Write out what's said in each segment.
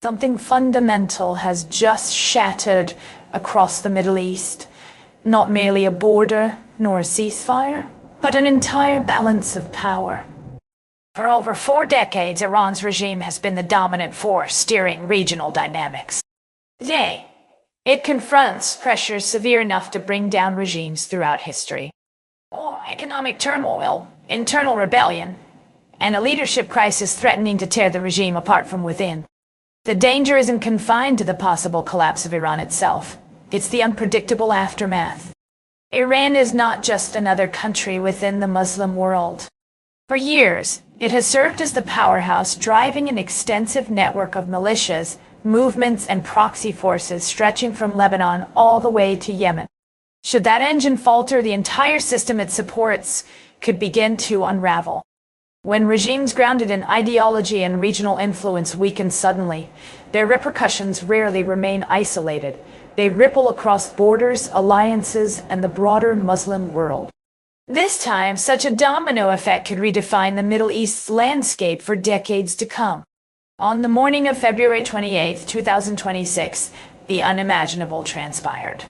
Something fundamental has just shattered across the Middle East. Not merely a border nor a ceasefire, but an entire balance of power. For over 4 decades, Iran's regime has been the dominant force steering regional dynamics. Today, it confronts pressures severe enough to bring down regimes throughout history. Economic turmoil, internal rebellion, and a leadership crisis threatening to tear the regime apart from within. The danger isn't confined to the possible collapse of Iran itself. It's the unpredictable aftermath. Iran is not just another country within the Muslim world. For years, it has served as the powerhouse driving an extensive network of militias, movements, and proxy forces stretching from Lebanon all the way to Yemen. Should that engine falter, the entire system it supports could begin to unravel. When regimes grounded in ideology and regional influence weaken suddenly, their repercussions rarely remain isolated. They ripple across borders, alliances, and the broader Muslim world. This time, such a domino effect could redefine the Middle East's landscape for decades to come. On the morning of February 28, 2026, the unimaginable transpired.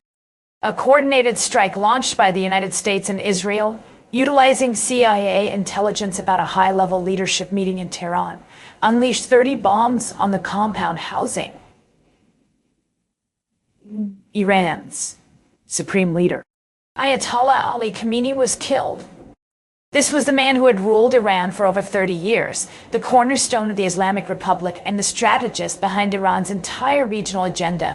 A coordinated strike launched by the United States and Israel, utilizing CIA intelligence about a high-level leadership meeting in Tehran, unleashed 30 bombs on the compound housing Iran's supreme leader. Ayatollah Ali Kamini was killed. This was the man who had ruled Iran for over 30 years, the cornerstone of the Islamic Republic and the strategist behind Iran's entire regional agenda.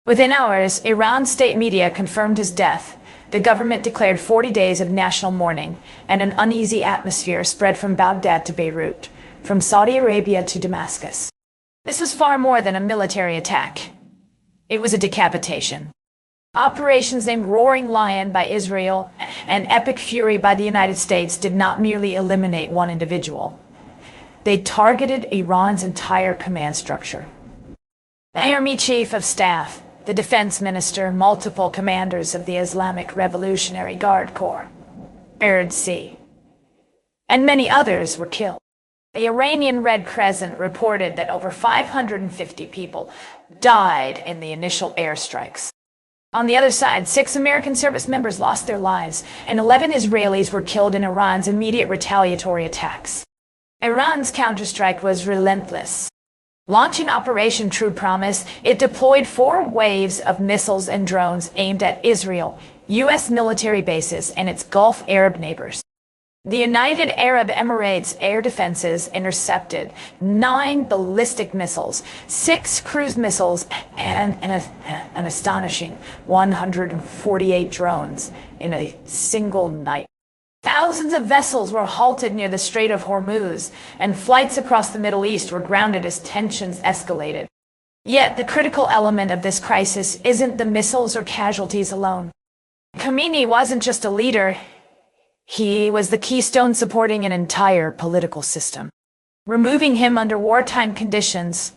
Within hours, Iran's state media confirmed his death. The government declared 40 days of national mourning, and an uneasy atmosphere spread from Baghdad to Beirut, from Saudi Arabia to Damascus. This was far more than a military attack. It was a decapitation. Operations named Roaring Lion by Israel and Epic Fury by the United States did not merely eliminate one individual. They targeted Iran's entire command structure. The Army Chief of Staff, the Defense Minister, multiple commanders of the Islamic Revolutionary Guard Corps, RC, and many others were killed. The Iranian Red Crescent reported that over 550 people died in the initial airstrikes. On the other side, 6 American service members lost their lives, and 11 Israelis were killed in Iran's immediate retaliatory attacks. Iran's counterstrike was relentless. Launching Operation True Promise, it deployed 4 waves of missiles and drones aimed at Israel, U.S. military bases, and its Gulf Arab neighbors. The United Arab Emirates air defenses intercepted 9 ballistic missiles, 6 cruise missiles, and an astonishing 148 drones in a single night. Thousands of vessels were halted near the Strait of Hormuz, and flights across the Middle East were grounded as tensions escalated. Yet the critical element of this crisis isn't the missiles or casualties alone. Kamini wasn't just a leader. He was the keystone supporting an entire political system. Removing him under wartime conditions,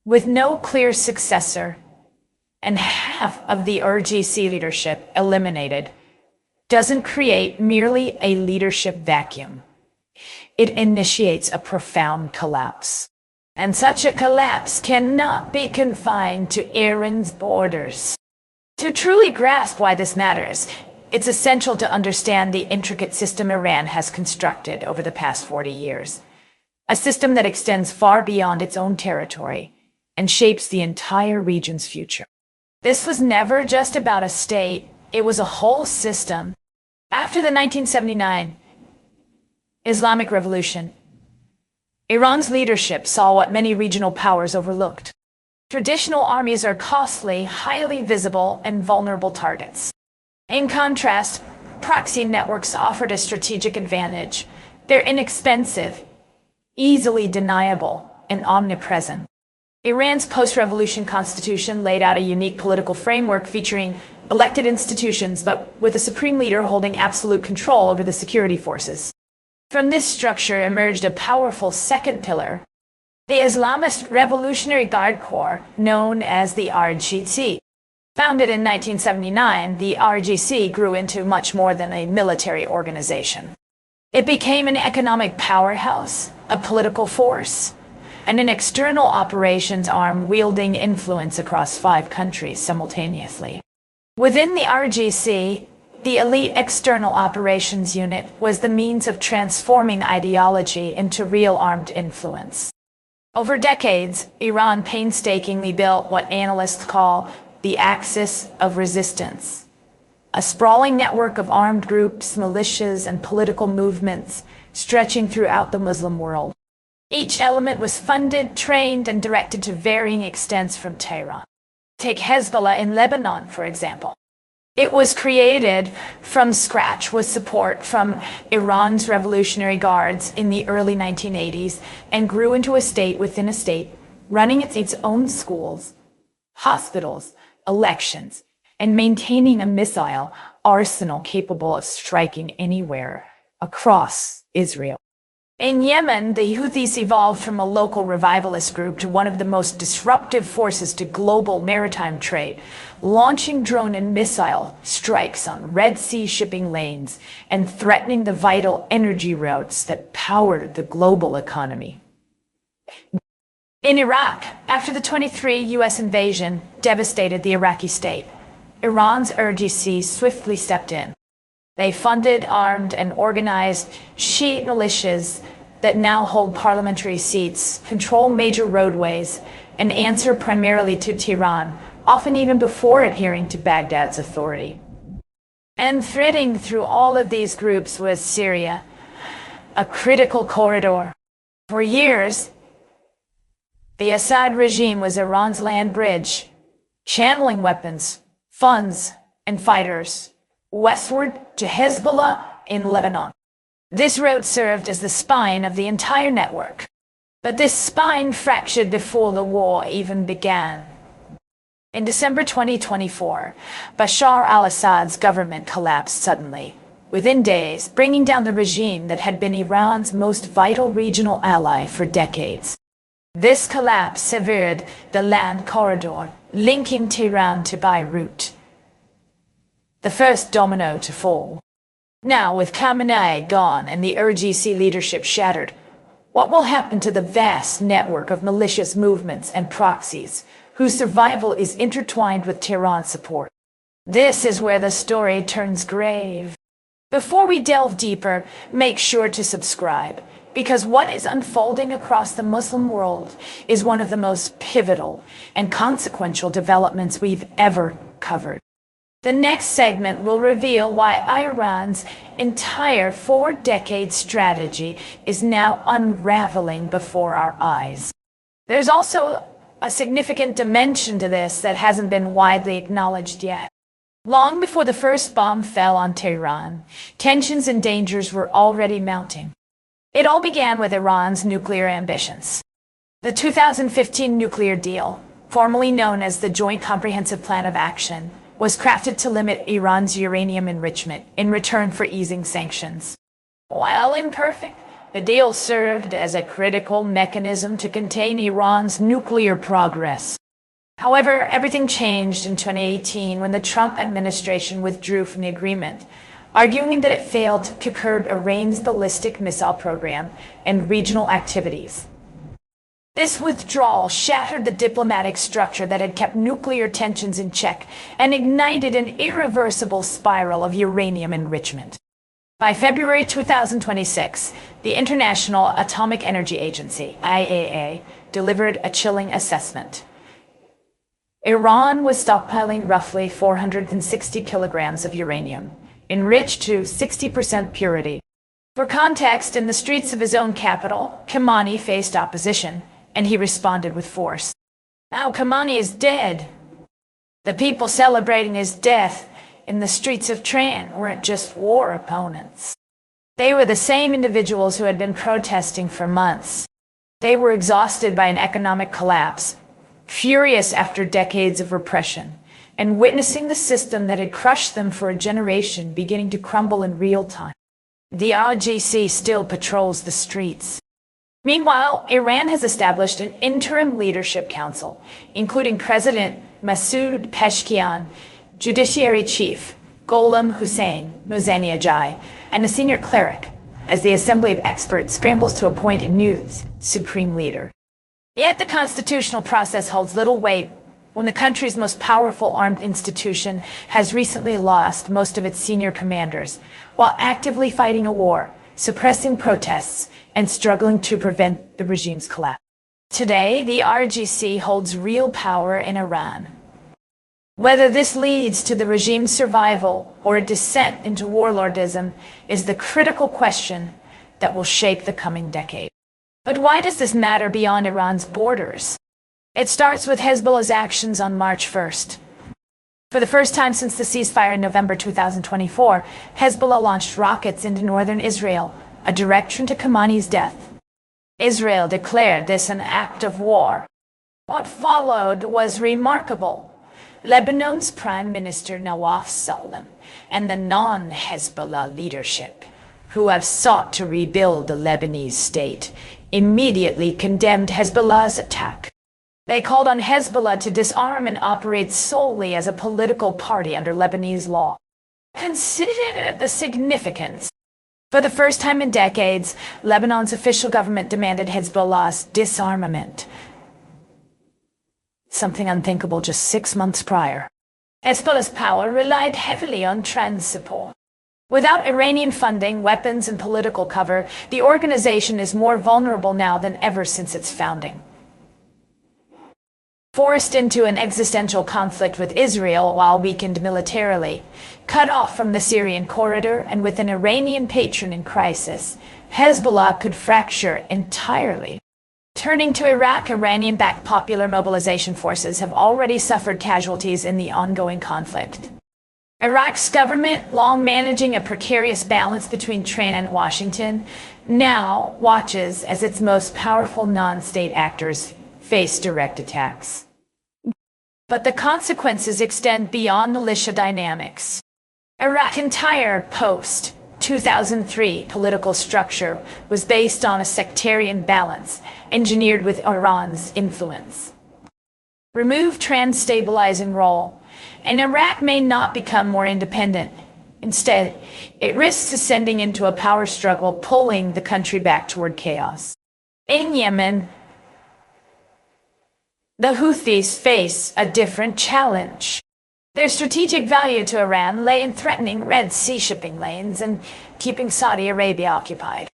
with no clear successor, and half of the RGC leadership eliminated, doesn't create merely a leadership vacuum. It initiates a profound collapse. And such a collapse cannot be confined to Iran's borders. To truly grasp why this matters, it's essential to understand the intricate system Iran has constructed over the past 40 years. A system that extends far beyond its own territory and shapes the entire region's future. This was never just about a state. It was a whole system. After the 1979 Islamic Revolution, Iran's leadership saw what many regional powers overlooked. Traditional armies are costly, highly visible, and vulnerable targets. In contrast, proxy networks offered a strategic advantage. They're inexpensive, easily deniable, and omnipresent. Iran's post-revolution constitution laid out a unique political framework featuring elected institutions, but with a supreme leader holding absolute control over the security forces. From this structure emerged a powerful second pillar, the Islamist Revolutionary Guard Corps, known as the RGC. Founded in 1979, the RGC grew into much more than a military organization. It became an economic powerhouse, a political force, and an external operations arm wielding influence across 5 countries simultaneously. Within the RGC, the elite external operations unit was the means of transforming ideology into real armed influence. Over decades, Iran painstakingly built what analysts call the axis of resistance, a sprawling network of armed groups, militias, and political movements stretching throughout the Muslim world. Each element was funded, trained, and directed to varying extents from Tehran. Take Hezbollah in Lebanon, for example. It was created from scratch with support from Iran's Revolutionary Guards in the early 1980s and grew into a state within a state, running its own schools, hospitals, elections, and maintaining a missile arsenal capable of striking anywhere across Israel. In Yemen, the Houthis evolved from a local revivalist group to one of the most disruptive forces to global maritime trade, launching drone and missile strikes on Red Sea shipping lanes and threatening the vital energy routes that powered the global economy. In Iraq, after the 23 U.S. invasion devastated the Iraqi state, Iran's RGC swiftly stepped in. They funded, armed, and organized Shiite militias that now hold parliamentary seats, control major roadways, and answer primarily to Tehran, often even before adhering to Baghdad's authority. And threading through all of these groups was Syria, a critical corridor. For years, the Assad regime was Iran's land bridge, channeling weapons, funds, and fighters westward to Hezbollah in Lebanon. This route served as the spine of the entire network. But this spine fractured before the war even began. In December 2024, Bashar al-Assad's government collapsed suddenly, within days, bringing down the regime that had been Iran's most vital regional ally for decades. This collapse severed the land corridor linking Tehran to Beirut, the first domino to fall. Now, with Kamini gone and the RGC leadership shattered, what will happen to the vast network of malicious movements and proxies whose survival is intertwined with Tehran's support? This is where the story turns grave. Before we delve deeper, make sure to subscribe, because what is unfolding across the Muslim world is one of the most pivotal and consequential developments we've ever covered. The next segment will reveal why Iran's entire 4-decade strategy is now unraveling before our eyes. There's also a significant dimension to this that hasn't been widely acknowledged yet. Long before the first bomb fell on Tehran, tensions and dangers were already mounting. It all began with Iran's nuclear ambitions. The 2015 nuclear deal, formerly known as the Joint Comprehensive Plan of Action, was crafted to limit Iran's uranium enrichment in return for easing sanctions. While imperfect, the deal served as a critical mechanism to contain Iran's nuclear progress. However, everything changed in 2018 when the Trump administration withdrew from the agreement, arguing that it failed to curb Iran's ballistic missile program and regional activities. This withdrawal shattered the diplomatic structure that had kept nuclear tensions in check and ignited an irreversible spiral of uranium enrichment. By February 2026, the International Atomic Energy Agency, IAEA, delivered a chilling assessment. Iran was stockpiling roughly 460 kilograms of uranium, enriched to 60% purity. For context, in the streets of his own capital, Kamini faced opposition, and he responded with force. Now Kamini is dead. The people celebrating his death in the streets of Tehran weren't just war opponents. They were the same individuals who had been protesting for months. They were exhausted by an economic collapse, furious after decades of repression, and witnessing the system that had crushed them for a generation beginning to crumble in real time. The RGC still patrols the streets. Meanwhile, Iran has established an interim leadership council, including President Masoud Pezeshkian, Judiciary Chief Gholam Hossein Mozaneejai, and a senior cleric, as the Assembly of Experts scrambles to appoint a new supreme leader. Yet the constitutional process holds little weight when the country's most powerful armed institution has recently lost most of its senior commanders, while actively fighting a war, suppressing protests, and struggling to prevent the regime's collapse. Today, the RGC holds real power in Iran. Whether this leads to the regime's survival or a descent into warlordism is the critical question that will shape the coming decade. But why does this matter beyond Iran's borders? It starts with Hezbollah's actions on March 1st. For the first time since the ceasefire in November 2024, Hezbollah launched rockets into northern Israel, a direction to Kamini's death. Israel declared this an act of war. What followed was remarkable. Lebanon's Prime Minister Nawaf Salam and the non-Hezbollah leadership, who have sought to rebuild the Lebanese state, immediately condemned Hezbollah's attack. They called on Hezbollah to disarm and operate solely as a political party under Lebanese law. Consider the significance. For the first time in decades, Lebanon's official government demanded Hezbollah's disarmament. Something unthinkable just 6 months prior. Hezbollah's power relied heavily on trans support. Without Iranian funding, weapons, and political cover, the organization is more vulnerable now than ever since its founding. Forced into an existential conflict with Israel while weakened militarily, cut off from the Syrian corridor, and with an Iranian patron in crisis, Hezbollah could fracture entirely. Turning to Iraq, Iranian-backed popular mobilization forces have already suffered casualties in the ongoing conflict. Iraq's government, long managing a precarious balance between Tehran and Washington, now watches as its most powerful non-state actors face direct attacks. But the consequences extend beyond militia dynamics. Iraq's entire post-2003 political structure was based on a sectarian balance, engineered with Iran's influence. Remove Tehran's stabilizing role, and Iraq may not become more independent. Instead, it risks descending into a power struggle, pulling the country back toward chaos. In Yemen, the Houthis face a different challenge. Their strategic value to Iran lay in threatening Red Sea shipping lanes and keeping Saudi Arabia occupied.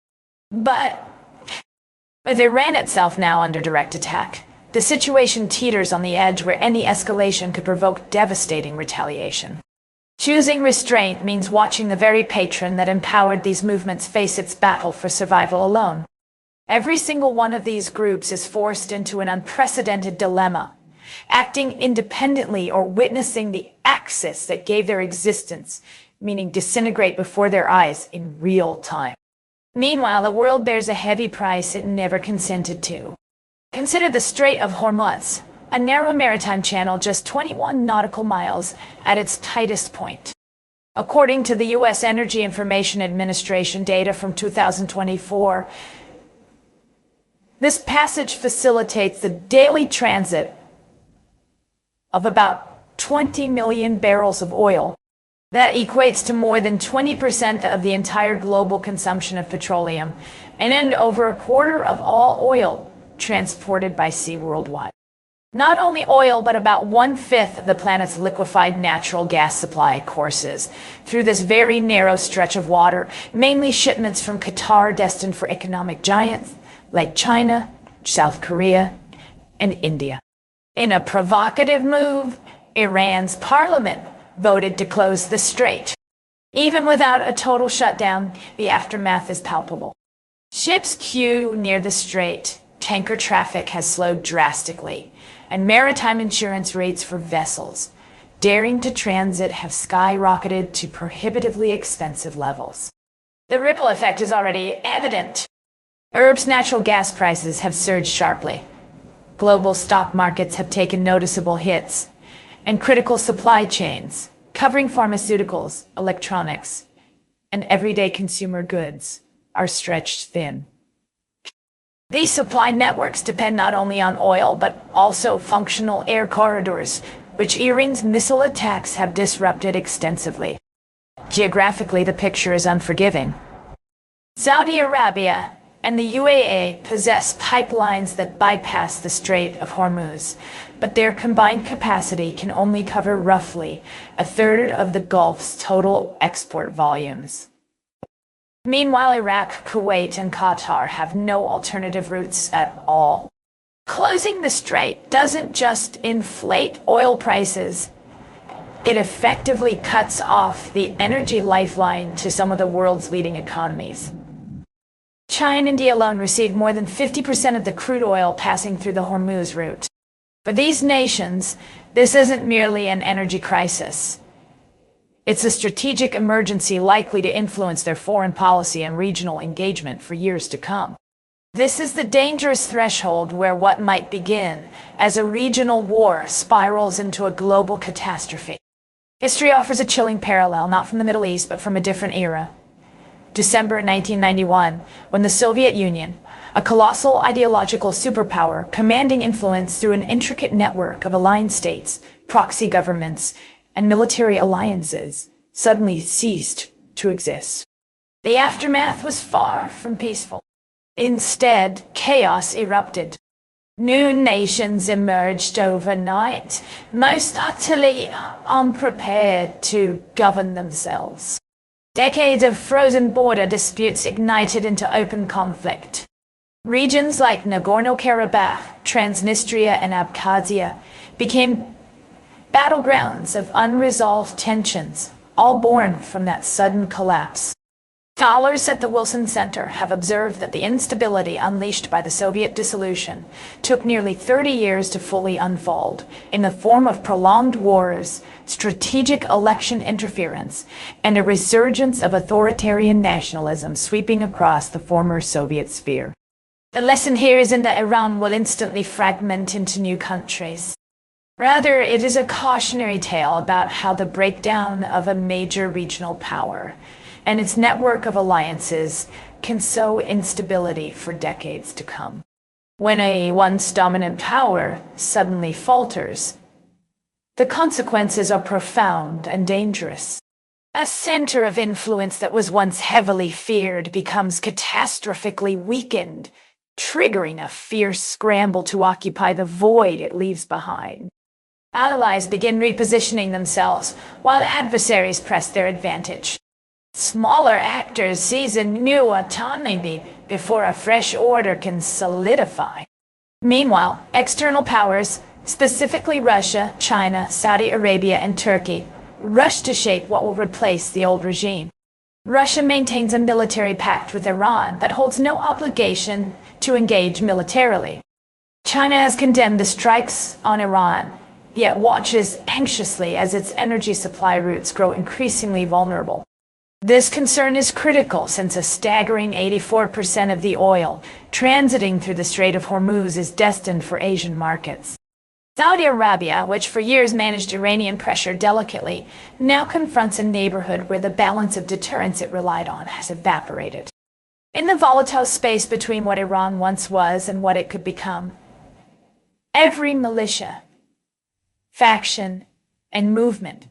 But with Iran itself now under direct attack, the situation teeters on the edge where any escalation could provoke devastating retaliation. Choosing restraint means watching the very patron that empowered these movements face its battle for survival alone. Every single one of these groups is forced into an unprecedented dilemma, acting independently or witnessing the axis that gave their existence, meaning disintegrate before their eyes in real time. Meanwhile, the world bears a heavy price it never consented to. Consider the Strait of Hormuz, a narrow maritime channel just 21 nautical miles at its tightest point. According to the U.S. Energy Information Administration data from 2024, this passage facilitates the daily transit of about 20 million barrels of oil. That equates to more than 20% of the entire global consumption of petroleum, and over a quarter of all oil transported by sea worldwide. Not only oil, but about 1/5 of the planet's liquefied natural gas supply courses through this very narrow stretch of water, mainly shipments from Qatar destined for economic giants like China, South Korea, and India. In a provocative move, Iran's parliament voted to close the strait. Even without a total shutdown, the aftermath is palpable. Ships queue near the strait, tanker traffic has slowed drastically, and maritime insurance rates for vessels daring to transit have skyrocketed to prohibitively expensive levels. The ripple effect is already evident. Europe's natural gas prices have surged sharply. Global stock markets have taken noticeable hits, and critical supply chains, covering pharmaceuticals, electronics, and everyday consumer goods, are stretched thin. These supply networks depend not only on oil, but also functional air corridors, which Iran's missile attacks have disrupted extensively. Geographically, the picture is unforgiving. Saudi Arabia, and the UAE possess pipelines that bypass the Strait of Hormuz, but their combined capacity can only cover roughly a third of the Gulf's total export volumes. Meanwhile, Iraq, Kuwait, and Qatar have no alternative routes at all. Closing the strait doesn't just inflate oil prices, it effectively cuts off the energy lifeline to some of the world's leading economies. China and India alone receive more than 50% of the crude oil passing through the Hormuz route. For these nations, this isn't merely an energy crisis. It's a strategic emergency likely to influence their foreign policy and regional engagement for years to come. This is the dangerous threshold where what might begin as a regional war spirals into a global catastrophe. History offers a chilling parallel, not from the Middle East, but from a different era. December 1991, when the Soviet Union, a colossal ideological superpower commanding influence through an intricate network of aligned states, proxy governments, and military alliances, suddenly ceased to exist. The aftermath was far from peaceful. Instead, chaos erupted. New nations emerged overnight, most utterly unprepared to govern themselves. Decades of frozen border disputes ignited into open conflict. Regions like Nagorno-Karabakh, Transnistria, and Abkhazia became battlegrounds of unresolved tensions, all born from that sudden collapse. Scholars at the Wilson Center have observed that the instability unleashed by the Soviet dissolution took nearly 30 years to fully unfold, in the form of prolonged wars, strategic election interference, and a resurgence of authoritarian nationalism sweeping across the former Soviet sphere. The lesson here isn't that Iran will instantly fragment into new countries. Rather, it is a cautionary tale about how the breakdown of a major regional power and its network of alliances can sow instability for decades to come. When a once dominant power suddenly falters, the consequences are profound and dangerous. A center of influence that was once heavily feared becomes catastrophically weakened, triggering a fierce scramble to occupy the void it leaves behind. Allies begin repositioning themselves, while adversaries press their advantage. Smaller actors seize a new autonomy before a fresh order can solidify. Meanwhile, external powers, specifically Russia, China, Saudi Arabia, and Turkey, rush to shape what will replace the old regime. Russia maintains a military pact with Iran but holds no obligation to engage militarily. China has condemned the strikes on Iran, yet watches anxiously as its energy supply routes grow increasingly vulnerable. This concern is critical since a staggering 84% of the oil transiting through the Strait of Hormuz is destined for Asian markets. Saudi Arabia, which for years managed Iranian pressure delicately, now confronts a neighborhood where the balance of deterrence it relied on has evaporated. In the volatile space between what Iran once was and what it could become, every militia, faction, and movement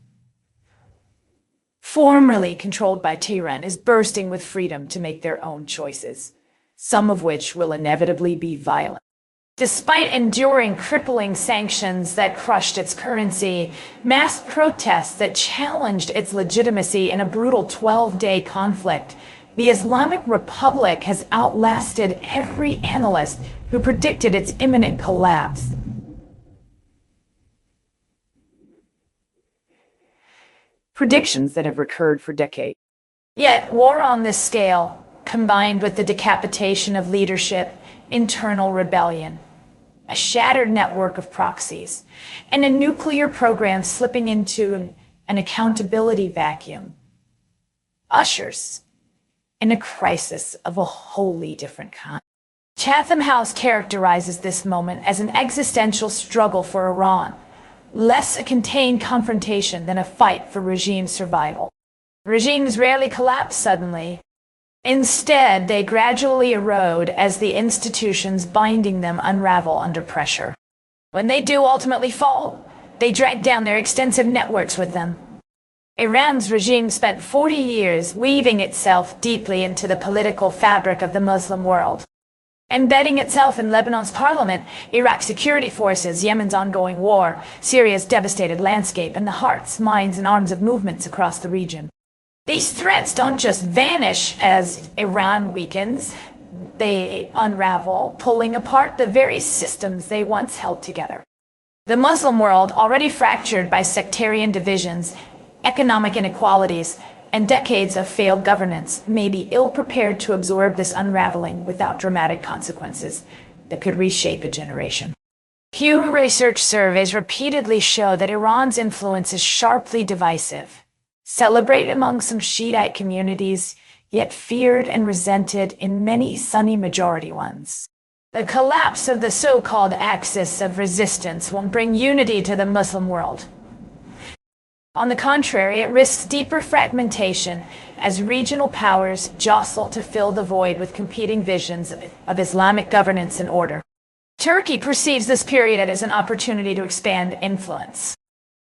formerly controlled by Tehran is bursting with freedom to make their own choices, some of which will inevitably be violent. Despite enduring crippling sanctions that crushed its currency, mass protests that challenged its legitimacy in a brutal 12-day conflict, the Islamic Republic has outlasted every analyst who predicted its imminent collapse. Predictions that have recurred for decades. Yet, war on this scale, combined with the decapitation of leadership, internal rebellion, a shattered network of proxies, and a nuclear program slipping into an accountability vacuum, ushers in a crisis of a wholly different kind. Chatham House characterizes this moment as an existential struggle for Iran, less a contained confrontation than a fight for regime survival. Regimes rarely collapse suddenly. Instead, they gradually erode as the institutions binding them unravel under pressure. When they do ultimately fall, they drag down their extensive networks with them. Iran's regime spent 40 years weaving itself deeply into the political fabric of the Muslim world. Embedding itself in Lebanon's parliament, Iraq's security forces, Yemen's ongoing war, Syria's devastated landscape, and the hearts, minds, and arms of movements across the region. These threats don't just vanish as Iran weakens, they unravel, pulling apart the very systems they once held together. The Muslim world, already fractured by sectarian divisions, economic inequalities, and decades of failed governance, may be ill-prepared to absorb this unraveling without dramatic consequences that could reshape a generation. Pew Research surveys repeatedly show that Iran's influence is sharply divisive, celebrated among some Shiite communities, yet feared and resented in many Sunni majority ones. The collapse of the so-called axis of resistance won't bring unity to the Muslim world. On the contrary, it risks deeper fragmentation as regional powers jostle to fill the void with competing visions of Islamic governance and order. Turkey perceives this period as an opportunity to expand influence.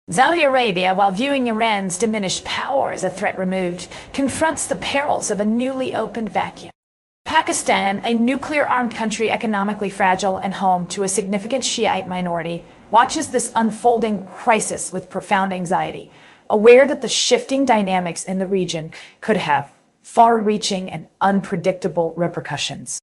Saudi Arabia, while viewing Iran's diminished power as a threat removed, confronts the perils of a newly opened vacuum. Pakistan, a nuclear-armed country economically fragile and home to a significant Shiite minority, watches this unfolding crisis with profound anxiety, aware that the shifting dynamics in the region could have far-reaching and unpredictable repercussions.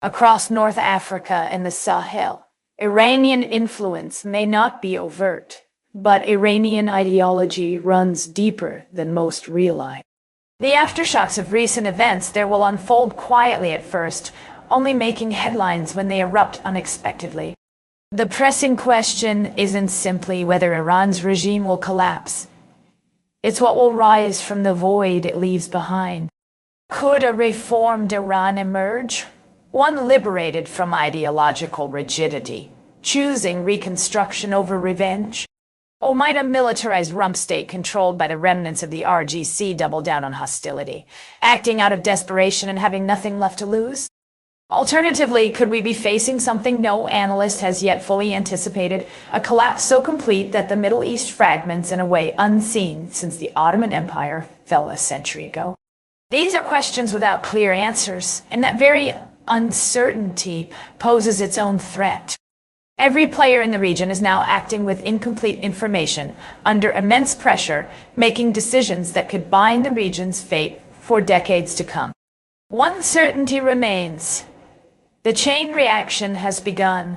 Across North Africa and the Sahel, Iranian influence may not be overt, but Iranian ideology runs deeper than most realize. The aftershocks of recent events there will unfold quietly at first, only making headlines when they erupt unexpectedly. The pressing question isn't simply whether Iran's regime will collapse. It's what will rise from the void it leaves behind. Could a reformed Iran emerge? One liberated from ideological rigidity, choosing reconstruction over revenge? Or might a militarized rump state controlled by the remnants of the RGC double down on hostility, acting out of desperation and having nothing left to lose? Alternatively, could we be facing something no analyst has yet fully anticipated, a collapse so complete that the Middle East fragments in a way unseen since the Ottoman Empire fell a century ago? These are questions without clear answers, and that very uncertainty poses its own threat. Every player in the region is now acting with incomplete information, under immense pressure, making decisions that could bind the region's fate for decades to come. One certainty remains. The chain reaction has begun.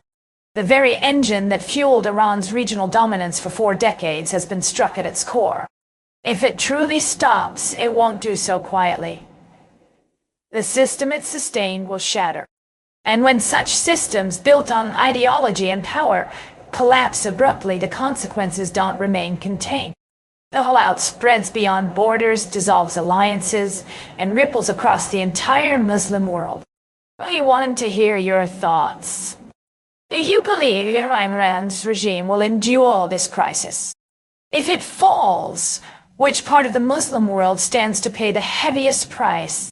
The very engine that fueled Iran's regional dominance for 4 decades has been struck at its core. If it truly stops, it won't do so quietly. The system it sustained will shatter. And when such systems built on ideology and power collapse abruptly, the consequences don't remain contained. The fallout spreads beyond borders, dissolves alliances, and ripples across the entire Muslim world. I wanted to hear your thoughts. Do you believe Iran's regime will endure this crisis? If it falls, which part of the Muslim world stands to pay the heaviest price?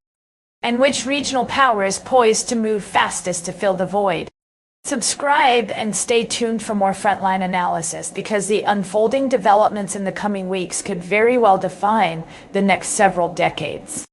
And which regional power is poised to move fastest to fill the void? Subscribe and stay tuned for more frontline analysis, because the unfolding developments in the coming weeks could very well define the next several decades.